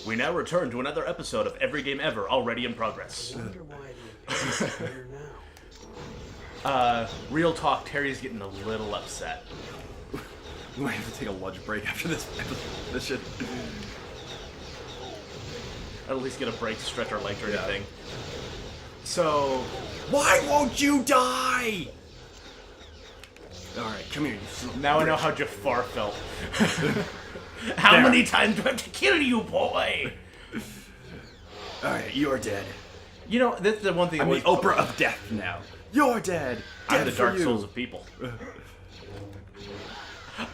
We now return to another episode of Every Game Ever, already in progress. I wonder why the opinions are better now. Real talk, Terry's getting a little upset. We might have to take a lunch break after this shit. At least get a break to stretch our legs or anything. So, why won't you die? Alright, come here, you son of a now I know bitch. how Jafar felt. How many times do I have to kill you, boy? Alright, you're dead. You know, that's the one thing. I'm the Oprah of death now. You're dead. I'm Dead the for Dark you. Souls of people.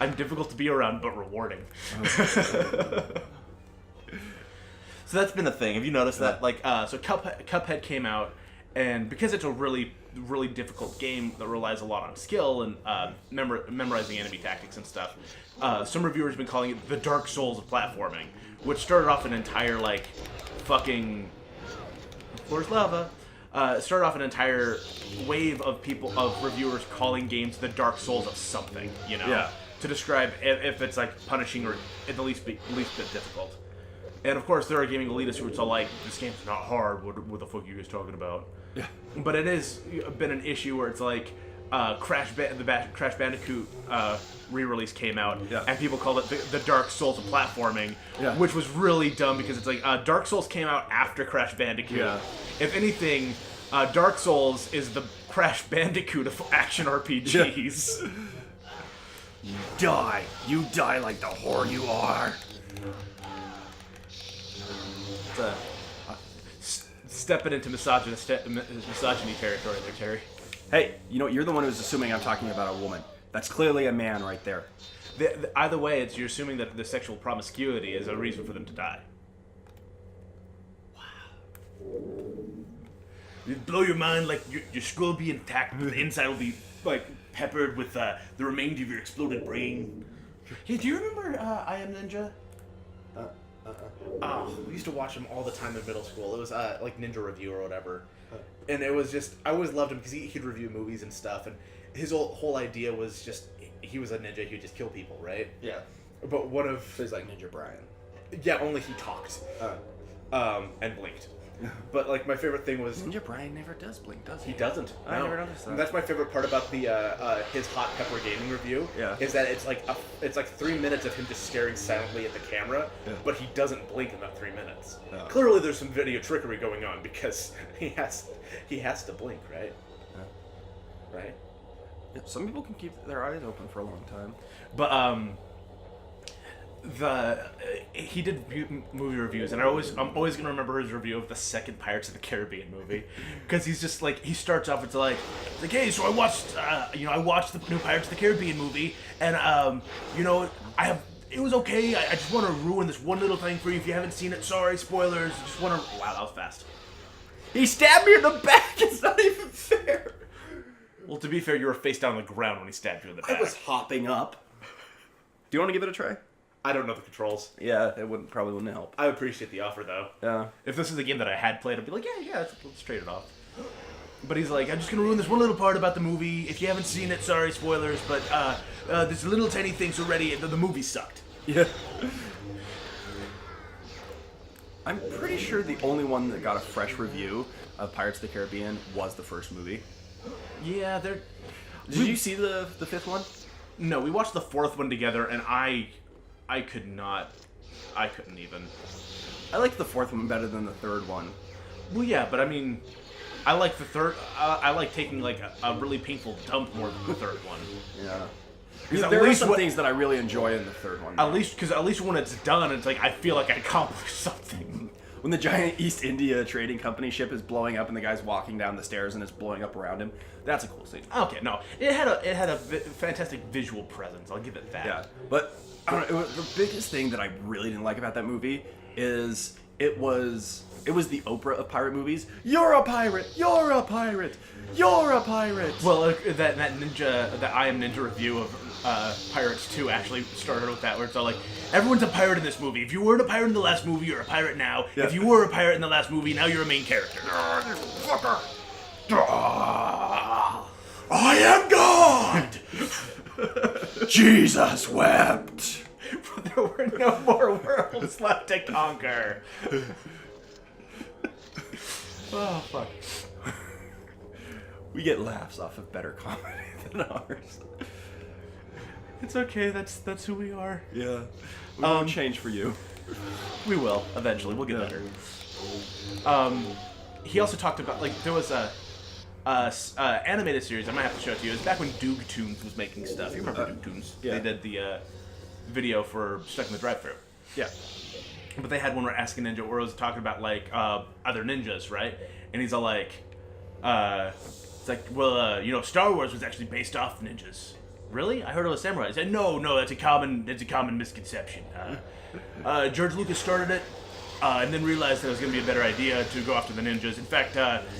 I'm difficult to be around, but rewarding. So that's been a thing. Have you noticed that? Like, so Cuphead came out, and because it's a really, really difficult game that relies a lot on skill and memorizing enemy tactics and stuff, some reviewers have been calling it the Dark Souls of platforming, which started off an entire, like, fucking... Floor's lava. Started off an entire wave of reviewers calling games the Dark Souls of something, you know? Yeah. To describe if it's, like, punishing or at the least bit difficult. And, of course, there are gaming elitists who are all like, this game's not hard, what the fuck are you guys talking about? Yeah. But it has been an issue where it's like, Crash Bandicoot re-release came out, and people called it the Dark Souls of platforming, which was really dumb because it's like, Dark Souls came out after Crash Bandicoot. Yeah. If anything, Dark Souls is the Crash Bandicoot of action RPGs. You die like the whore you are. Stepping into misogyny territory there, Terry. Hey, you know, you're the one who's assuming I'm talking about a woman. That's clearly a man right there. Either way, you're assuming that the sexual promiscuity is a reason for them to die. Wow. It'd blow your mind, like your skull will be intact, but the inside will be like peppered with the remainder of your exploded brain. Hey, do you remember I Am Ninja? Oh, we used to watch him all the time in middle school. It was like Ninja Review or whatever. And it was just, I always loved him because he'd review movies and stuff, and his whole idea was just, he was a ninja, he would just kill people, right? Yeah. But one of... So he's like Ninja Brian. Yeah, only he talked. And blinked. But, like, my favorite thing was... Ninja Brian never does blink, does he? He doesn't. I never noticed that. And that's my favorite part about the his Hot Pepper Gaming review. Yeah. Is that it's like 3 minutes of him just staring silently at the camera, but he doesn't blink in that 3 minutes. Oh. Clearly, there's some video trickery going on because he has to blink, right? Yeah. Right. Yeah, some people can keep their eyes open for a long time. But he did movie reviews, and I'm always gonna remember his review of the second Pirates of the Caribbean movie, because he's just like, he starts off, it's like hey, so I watched the new Pirates of the Caribbean movie, and it was okay. I just want to ruin this one little thing for you. If you haven't seen it, sorry, spoilers. Just want to... Wow, that was fast. He stabbed me in the back. It's not even fair. Well, to be fair, you were face down on the ground when he stabbed you in the back. I was hopping up. Do you want to give it a try? I don't know the controls. Yeah, it probably wouldn't help. I appreciate the offer, though. Yeah. If this is a game that I had played, I'd be like, yeah, let's trade it off. But he's like, I'm just going to ruin this one little part about the movie. If you haven't seen it, sorry, spoilers, but this little tiny thing's already... The movie sucked. Yeah. I'm pretty sure the only one that got a fresh review of Pirates of the Caribbean was the first movie. Yeah, they're... Did you see the fifth one? No, we watched the fourth one together, and I couldn't even. I liked the fourth one better than the third one. Well, yeah, but I mean, I like the third. I like taking like a really painful dump more than the third one. Yeah. Because There are some things that I really enjoy in the third one. At least when it's done, it's like I feel like I accomplished something. When the giant East India trading company ship is blowing up and the guy's walking down the stairs and it's blowing up around him, that's a cool scene. Okay, no, it had a fantastic visual presence. I'll give it that. Yeah, but I don't know, the biggest thing that I really didn't like about that movie is it was the Oprah of pirate movies. You're a pirate. You're a pirate. You're a pirate. Well, that I Am Ninja review of Pirates 2 actually started with that, where it's all like, everyone's a pirate in this movie. If you weren't a pirate in the last movie, you're a pirate now. Yeah. If you were a pirate in the last movie, now you're a main character. Fucker. I am God. Jesus wept. There were no more worlds left to conquer. Oh, fuck. We get laughs off of better comedy than ours. It's okay. That's who we are. Yeah. We won't change for you. We will eventually. We'll get better. He also talked about like there was a animated series. I might have to show it to you. It was back when Doog Tunes was making stuff. You remember Doog Tunes? Yeah. They did the video for Stuck in the Drive-Thru. Yeah. But they had one where Ask a Ninja where it was talking about like other ninjas, right? And he's all like, it's like, well, you know, Star Wars was actually based off ninjas. Really? I heard it was samurai. He said, no, that's a common misconception. George Lucas started it, and then realized that it was going to be a better idea to go after the ninjas. In fact,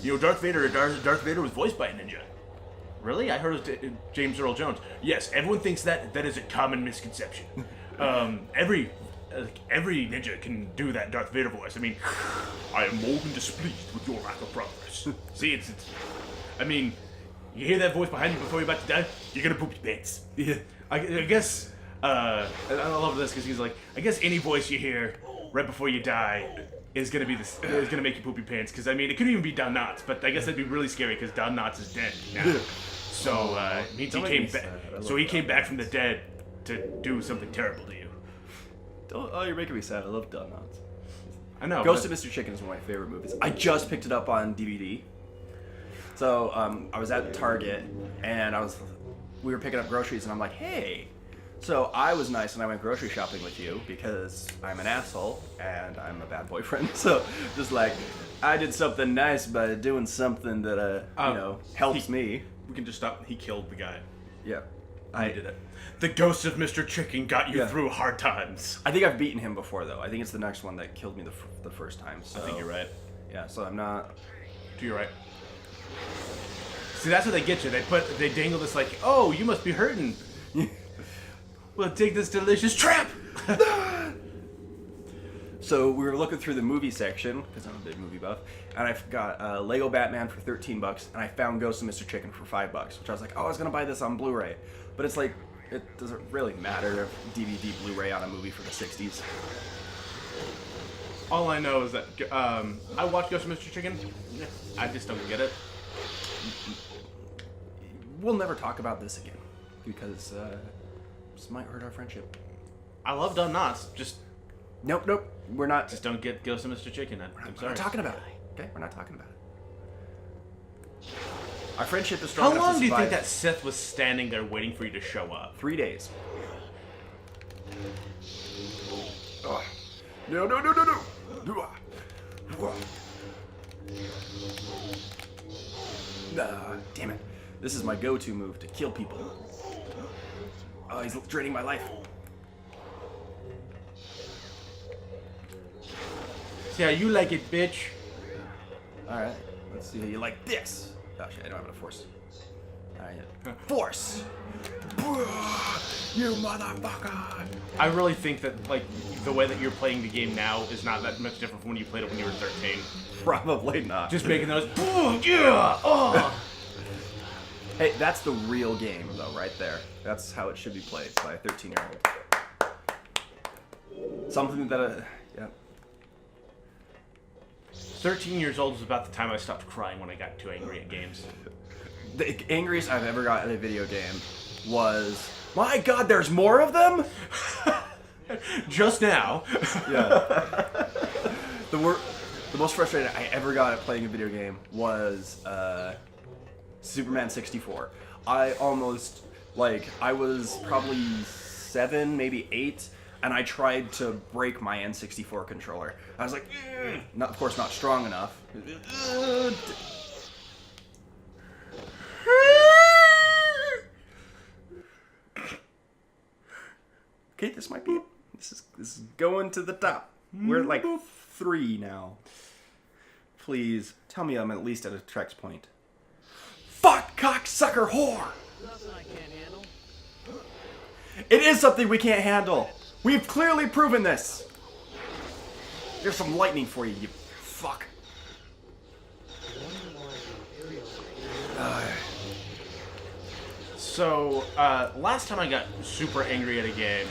you know, Darth Vader was voiced by a ninja. Really? I heard it was James Earl Jones. Yes, everyone thinks that is a common misconception. Every ninja can do that Darth Vader voice. I mean, I am more than displeased with your lack of progress. See, it's I mean, you hear that voice behind you before you're about to die, you're gonna poop your pants. Yeah. I guess, I love this because he's like, I guess any voice you hear right before you die is gonna be is gonna make you poop your pants. Because I mean, it could even be Don Knotts, but I guess that'd be really scary because Don Knotts is dead now. So it means he came back. So he came back from the dead to do something terrible to you. Oh, you're making me sad. I love Don Knotts. I know. Ghost of Mr. Chicken is one of my favorite movies. I just picked it up on DVD. So I was at Target and we were picking up groceries and I'm like, hey. So I was nice and I went grocery shopping with you because I'm an asshole and I'm a bad boyfriend. So just like I did something nice by doing something that you know helps me. We can just stop. He killed the guy. Yeah, I did it. The ghost of Mr. Chicken got you through hard times. I think I've beaten him before though. I think it's the next one that killed me the first time. So. I think you're right. Yeah, so I'm not. You're right. See, that's what they get you. They dangle this like, oh, you must be hurting. Well, take this delicious trap. So we were looking through the movie section because I'm a big movie buff, and I got Lego Batman for $13, and I found Ghost of Mr. Chicken for $5, which I was like, oh, I was gonna buy this on Blu-ray, but it's like it doesn't really matter if DVD Blu-ray on a movie for the '60s. All I know is that I watched Ghost of Mr. Chicken. I just don't get it. We'll never talk about this again because this might hurt our friendship. I love Don Knotts. Just nope. We're not. Just don't get Ghost of Mr. Chicken. I'm sorry. We're not talking about it. Okay, we're not talking about it. Our friendship is strong. How enough long to do you think survive. that Sith was standing there waiting for you to show up? 3 days. Oh. No. Damn it. This is my go-to move to kill people. Oh, he's draining my life. See how you like it, bitch. Alright, let's see how you like this. Oh shit, I don't have enough force. Alright, force! You motherfucker! I really think that like the way that you're playing the game now is not that much different from when you played it when you were 13. Probably not. Just making those, yeah, oh. Hey, that's the real game, though, right there. That's how it should be played by a 13-year-old. Something that, yeah. 13 years old was about the time I stopped crying when I got too angry at games. The angriest I've ever got in a video game was, my God, there's more of them? Just now. Yeah. The most frustrated I ever got at playing a video game was Superman 64. I almost, I was probably 7, maybe 8, and I tried to break my N64 controller. I was like, not, of course not strong enough. Okay, this might be it. This is going to the top. We're like 3 now. Please, tell me I'm at least at a Trex point. Fuck, cocksucker, whore! Nothing I can't handle. It is something we can't handle. We've clearly proven this. There's some lightning for you, you fuck. So, last time I got super angry at a game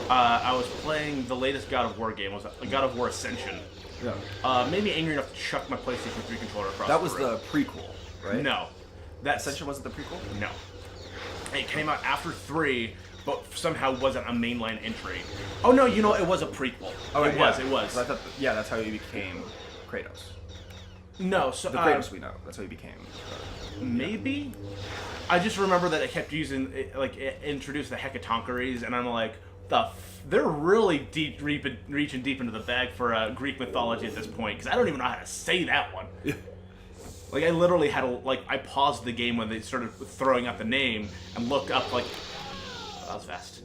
I was playing the latest God of War game. It was God of War Ascension. Yeah. Made me angry enough to chuck my PlayStation 3 controller across That the was room. the prequel, right? No. That Ascension wasn't the prequel? No. It came out after 3, but somehow wasn't a mainline entry. Oh no, you know, it was a prequel. Oh, it yeah. was. So I thought, yeah, that's how he became Kratos. No, so The Kratos we know. That's how he became. maybe. I just remember that it kept using it introduced the Hecatoncheires, and I'm like, they're really reaching deep into the bag for Greek mythology at this point, because I don't even know how to say that one. Like, I literally had I paused the game when they started throwing out the name and looked up, like, oh, that was fast.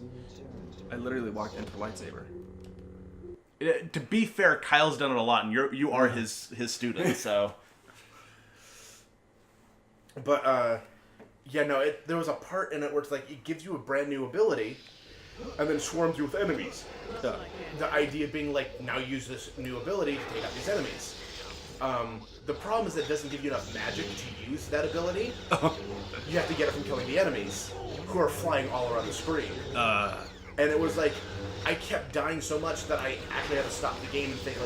I literally walked into the lightsaber. To be fair, Kyle's done it a lot, and you are his student, so. But, yeah, no, there was a part in it where it's like, it gives you a brand new ability, and then swarms you with enemies. Yeah. The idea being, like, now use this new ability to take out these enemies. The problem is that it doesn't give you enough magic to use that ability. You have to get it from killing the enemies, who are flying all around the screen. And it was like, I kept dying so much that I actually had to stop the game and think,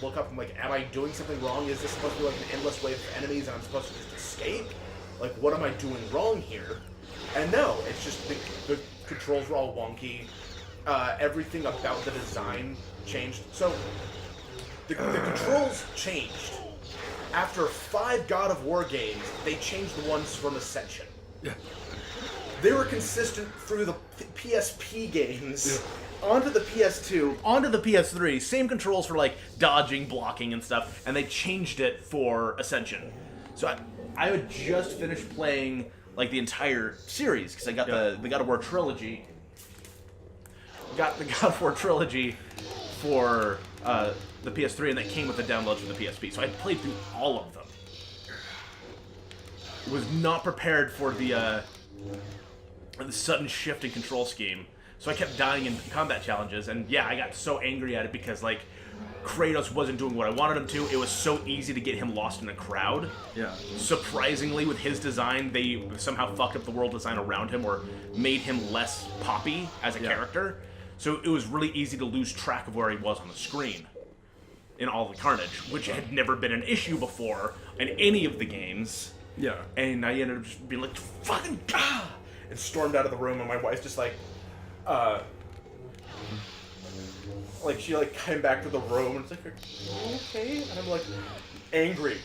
look up and like, am I doing something wrong? Is this supposed to be like an endless wave of enemies and I'm supposed to just escape? Like, what am I doing wrong here? And no, it's just the controls were all wonky. Everything about the design changed. So, the controls changed. After 5 God of War games, they changed the ones from Ascension. Yeah. They were consistent through the PSP games, onto the PS2, Onto the PS3, same controls for like dodging, blocking, and stuff, and they changed it for Ascension. So I had just finished playing like the entire series because I got the God of War trilogy. Got the God of War trilogy for the PS3, and that came with the downloads for the PSP. So I played through all of them. Was not prepared for the sudden shift in control scheme. So I kept dying in combat challenges, and yeah, I got so angry at it because, like, Kratos wasn't doing what I wanted him to. It was so easy to get him lost in a crowd. Yeah. Surprisingly, with his design, they somehow fucked up the world design around him or made him less poppy as a character. So it was really easy to lose track of where he was on the screen in all the carnage, which had never been an issue before in any of the games. Yeah. And I ended up just being like, fucking God! and stormed out of the room, and my wife's just like, she like came back to the room, and it's like, are you okay? And I'm like, angry.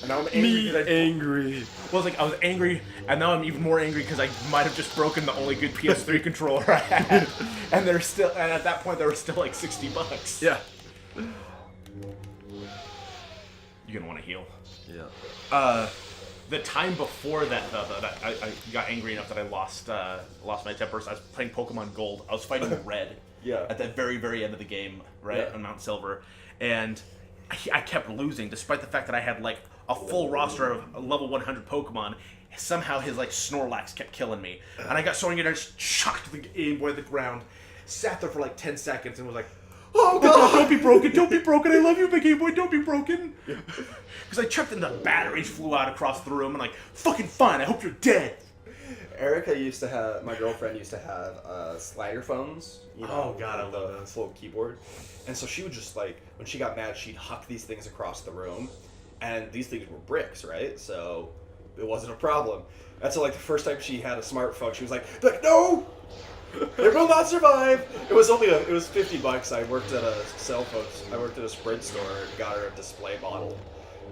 And now I'm angry. Angry. Well, it's like, I was angry, and now I'm even more angry because I might have just broken the only good PS3 controller I had. And at that point, they were still like $60. Yeah. You're gonna want to heal. Yeah. The time before that, I got angry enough that I lost my temper. So I was playing Pokemon Gold. I was fighting Red. Yeah. At the very, very end of the game, right, Yeah. on Mount Silver, and I kept losing, despite the fact that I had like a full roster of level 100 Pokemon. Somehow his like Snorlax kept killing me, and I got so angry, I just chucked the Game Boy to the ground, sat there for like 10 seconds, and was like, "Oh God, don't be broken! Don't be broken! I love you, big Game Boy! Don't be broken!" Because I chucked and the batteries flew out across the room, and like, fucking fine. I hope you're dead. Erica used to have, my girlfriend used to have slider phones. You know, Oh, God, I love the those. little keyboard. And so she would just like, when she got mad, she'd huck these things across the room. And these things were bricks, right? So it wasn't a problem. And so like the first time she had a smartphone, she was like, no! It will not survive! It was $50. I worked at a I worked at a Sprint store and got her a display model.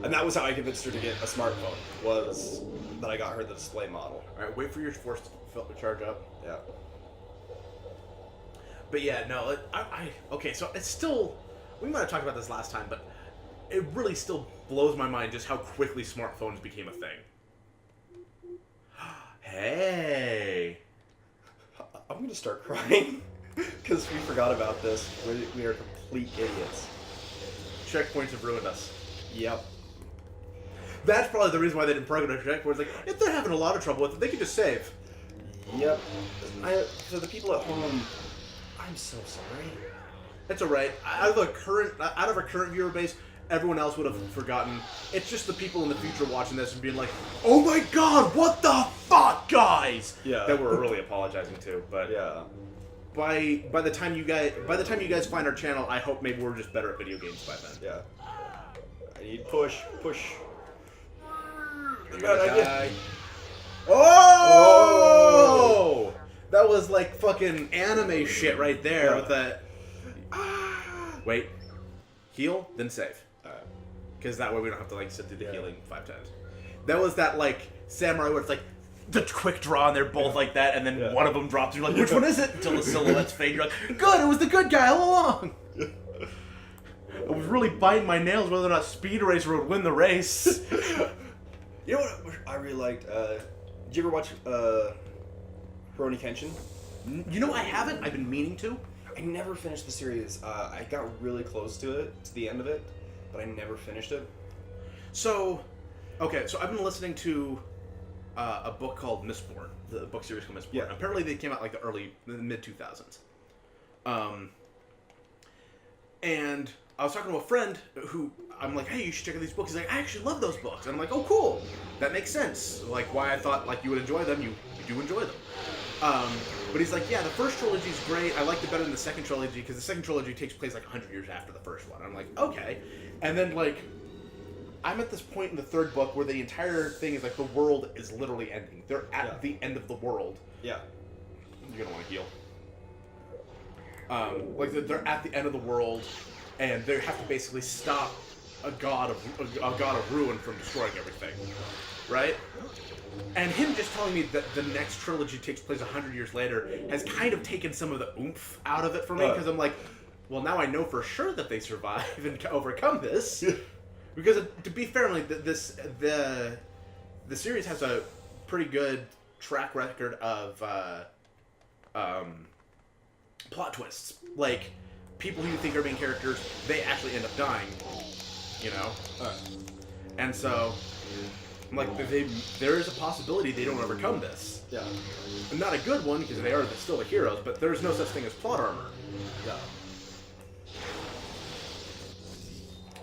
And that was how I convinced her to get a smartphone, was that I got her the display model. Alright, wait for your force to charge up. Yeah. But yeah, no, okay, so it's still, we might have talked about this last time, but it really still blows my mind just how quickly smartphones became a thing. Hey! I'm gonna start crying because we forgot about this. We are complete idiots. Checkpoints have ruined us. Yep. That's probably the reason why they didn't program a checkpoint. It's like, if they're having a lot of trouble with it, they can just save. Yep. For the people at home, I'm so sorry. It's alright. Out of our current viewer base, everyone else would have forgotten. It's just the people in the future watching this and being like, "Oh my God, what the fuck, guys!" Yeah. That we're really apologizing to. But Yeah. by the time you guys find our channel, I hope maybe we're just better at video games by then. Yeah. I need push. Die. Oh! That was like fucking anime shit right there with that. Wait. Heal, then save. Because that way we don't have to like sit through the healing 5 times. That was that like samurai where it's like the quick draw and they're both like that, and then one of them drops. You're like, which one is it? Until the silhouettes fade. You're like, good, it was the good guy all along. I was really biting my nails whether or not Speed Racer would win the race. You know what I really liked? Did you ever watch Rurouni Kenshin? You know, I haven't. I've been meaning to. I never finished the series. I got really close to it, to the end of it, but I never finished it. So I've been listening to a book called Mistborn, the book series called Mistborn. Yeah. Apparently they came out like the mid 2000s. And I was talking to a friend who I'm like, hey, you should check out these books. He's like, I actually love those books. And I'm like, oh, cool. That makes sense. Like, why I thought like you would enjoy them. You do enjoy them. But he's like, yeah, the first trilogy is great. I liked it better than the second trilogy because the second trilogy takes place like 100 years after the first one. I'm like, okay. And then like, I'm at this point in the third book where the entire thing is like the world is literally ending. They're at the end of the world. Yeah. You're gonna want to heal. Like they're at the end of the world, and they have to basically stop a god of ruin from destroying everything, right? And him just telling me that the next trilogy takes place 100 years later has kind of taken some of the oomph out of it for me, because I'm like, well, now I know for sure that they survive and overcome this. Because to be fair, like the series has a pretty good track record of plot twists. Like people who you think are main characters, they actually end up dying. You know, and so I'm like, there is a possibility they don't overcome this. Yeah. Not a good one because they are still the heroes, but there's no such thing as plot armor. Yeah.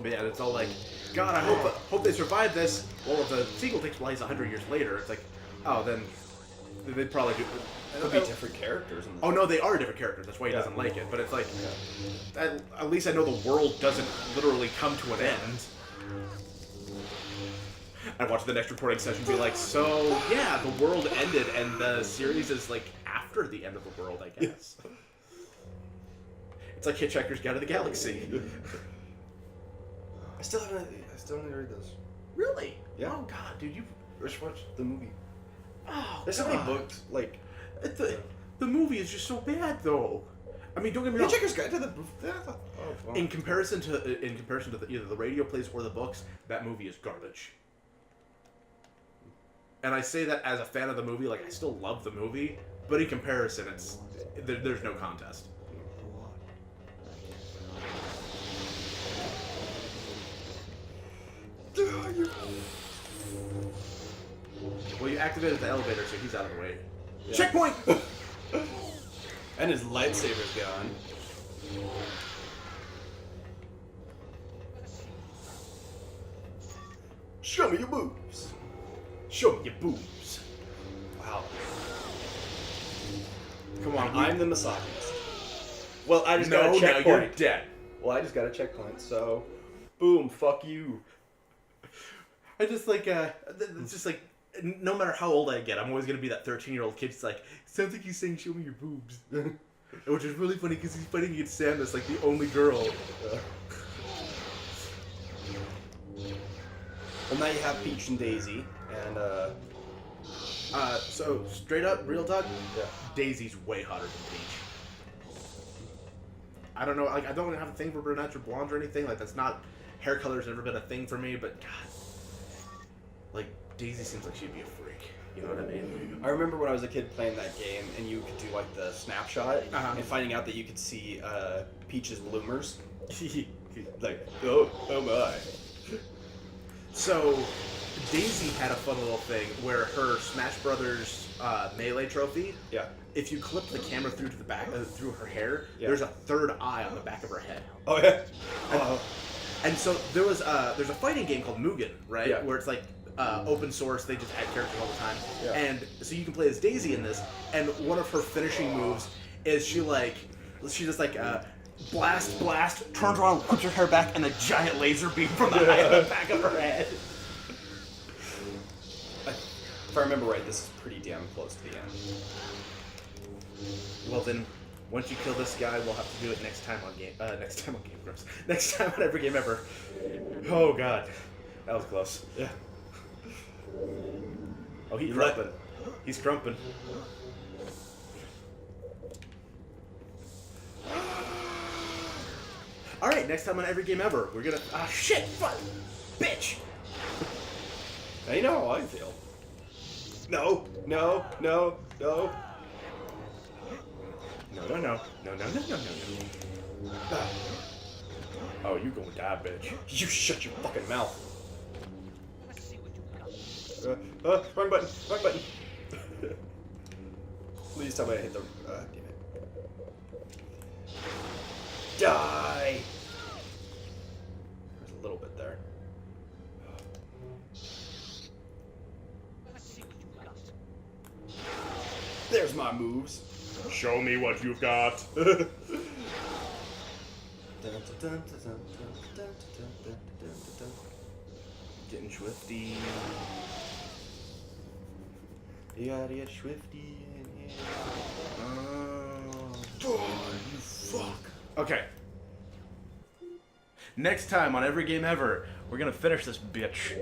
But yeah, it's all like, God, I hope they survive this. Well, if the sequel takes place 100 years later, it's like, oh, then they'd probably do. Could be different characters. Oh no, they are different characters. That's why he doesn't like it. But it's like, at least I know the world doesn't literally come to an end. I watch the next recording session and be like, so yeah, the world ended, and the series is like after the end of the world, I guess. It's like Hitchhiker's Guide to the Galaxy. I still haven't read this. Really? Yeah. Oh god, dude, you Just watch the movie. Oh, There's so many books, like the movie is just so bad, though. I mean, don't get me wrong. Hitchhiker's Guide to the In comparison to either the radio plays or the books, that movie is garbage. And I say that as a fan of the movie. Like, I still love the movie, but in comparison, there's no contest. Well, you activated the elevator, so he's out of the way. Yeah. Checkpoint! And his lightsaber's gone. Show me your boobs. Show me your boobs. Wow. Come on, I'm the misogynist. Well, I just got a No, checkpoint. you're dead. Well, I just got a checkpoint, so boom, fuck you. I just like, it's just like, no matter how old I get, I'm always gonna be that 13-year-old kid. It's like, sounds like he's saying, "Show me your boobs," which is really funny because he's fighting against Sam, that's like the only girl. Well, now you have Peach and Daisy, and so straight up, real talk, yeah. Daisy's way hotter than Peach. I don't know, like I don't have a thing for brunettes or blondes or anything. Like that's not, hair color's never been a thing for me. But God, like Daisy seems like she'd be a freak. You know what I mean? I remember when I was a kid playing that game, and you could do like the snapshot, and finding out that you could see Peach's bloomers. Like, oh my. So, Daisy had a fun little thing where her Smash Brothers Melee trophy. Yeah. If you clip the camera through to the back, through her hair, there's a third eye on the back of her head. Oh yeah. And so there's a fighting game called Mugen, right? Yeah. Where it's like open source. They just add characters all the time. Yeah. And so you can play as Daisy in this. And one of her finishing moves is she just like blast, turns around, whips her hair back, and a giant laser beam from the back of her head. If I remember right, this is pretty damn close to the end. Well then, once you kill this guy, we'll have to do it next time on Game Grumps. Next time on Every Game Ever. Oh god, that was close. Yeah. Oh, he's crumping. He's crumping. All right, next time on Every Game Ever, we're gonna. Ah, shit! Fuck! Bitch! Now you know how I feel. No, no, no, no. No. Ah. Oh, you gonna die, bitch. You shut your fucking mouth. Wrong button, wrong button. Please tell me I hit the. Damn it. Die! There's a little bit there. There's my moves. Show me what you've got. Getting swifty. You gotta get swifty in here. Oh, you fuck. Okay. Next time on Every Game Ever, we're gonna finish this bitch.